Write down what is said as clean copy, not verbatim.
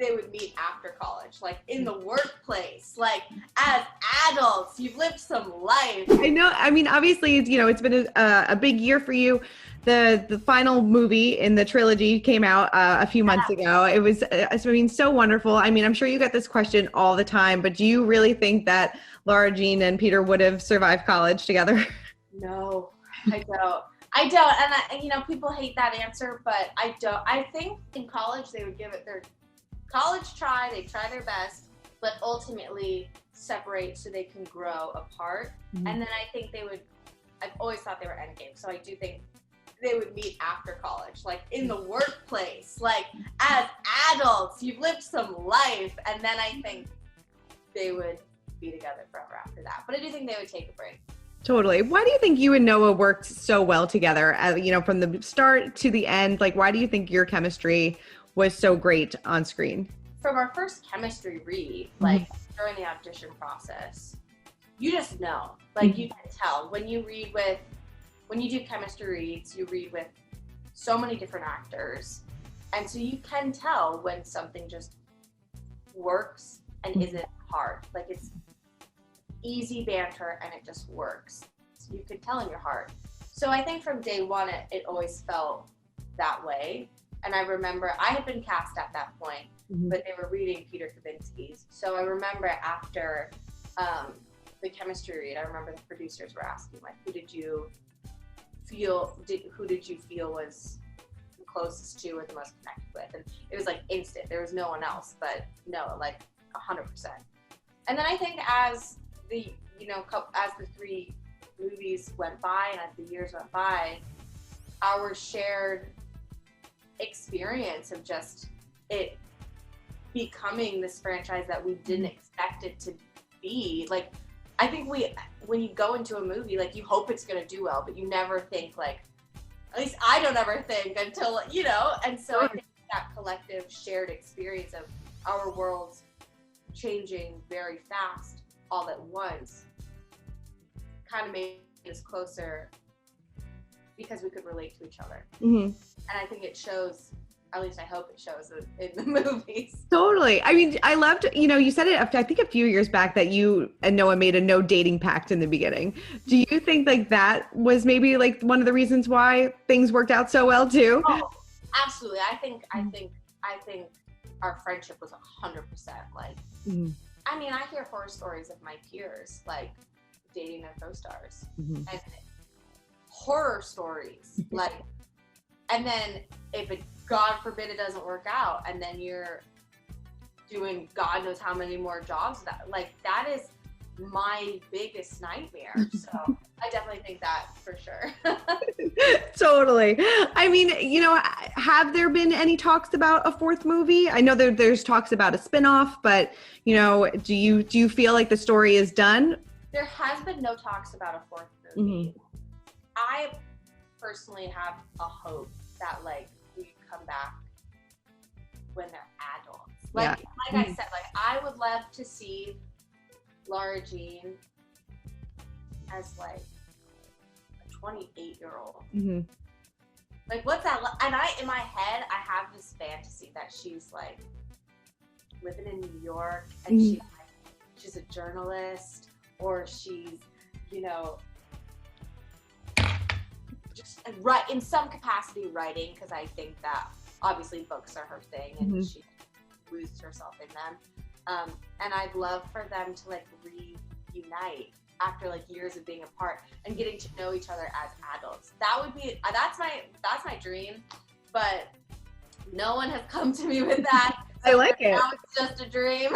they would meet after college, like in the workplace, like as adults. You've lived some life. I know. I mean, obviously, it's been a big year for you. The final movie in the trilogy came out a few months ago. It was, so wonderful. I mean, I'm sure you get this question all the time, but do you really think that Lara Jean and Peter would have survived college together? No, I don't. And people hate that answer, but I don't. I think in college they would give it their college try. They try their best, but ultimately separate so they can grow apart. Mm-hmm. And then I think I've always thought they were endgame. So I do think they would meet after college, like in the workplace, like as adults. You've lived some life, and then I think they would be together forever after that. But I do think they would take a break. Totally. Why do you think you and Noah worked so well together, from the start to the end? Like, why do you think your chemistry was so great on screen? From our first chemistry read, like during the audition process, you just know, like you can tell when you do chemistry reads, you read with so many different actors. And so you can tell when something just works and isn't hard. Like it's easy banter and it just works. So you could tell in your heart. So I think from day one, it always felt that way. And I remember I had been cast at that point, but they were reading Peter Kavinsky's. So I remember after the chemistry read, I remember the producers were asking, like, who did you feel was the closest to or the most connected with? And it was like instant. There was no one else, but no, like 100%. And then I think as the three movies went by and as the years went by, our shared experience of just it becoming this franchise that we didn't expect it to be. Like, I think when you go into a movie, like you hope it's gonna do well, but you never think like, at least I don't ever think until, and so I think that collective shared experience of our worlds changing very fast all at once kind of made us closer because we could relate to each other. And I think it shows, at least I hope it shows in the movies. Totally. I mean, I loved, you said it, I think a few years back, that you and Noah made a no dating pact in the beginning. Do you think like that was maybe like one of the reasons why things worked out so well too? Oh, absolutely. I think our friendship was 100% like, I mean, I hear horror stories of my peers, like dating their co-stars and horror stories, like, and then if it, God forbid, it doesn't work out, and then you're doing God knows how many more jobs. That is my biggest nightmare. So I definitely think that for sure. Totally. I mean, have there been any talks about a fourth movie? I know there's talks about a spinoff, but do you feel like the story is done? There has been no talks about a fourth movie. I personally have a hope that like we come back when they're adults. Like I said, like I would love to see Lara Jean as like a 28-year-old. Like what's that? And in my head, I have this fantasy that she's like living in New York and she's a journalist, or she's, just in some capacity writing, because I think that obviously books are her thing and she loses herself in them. And I'd love for them to like reunite after like years of being apart and getting to know each other as adults. That would be, that's my dream, but no one has come to me with that. I like it. Now it's just a dream.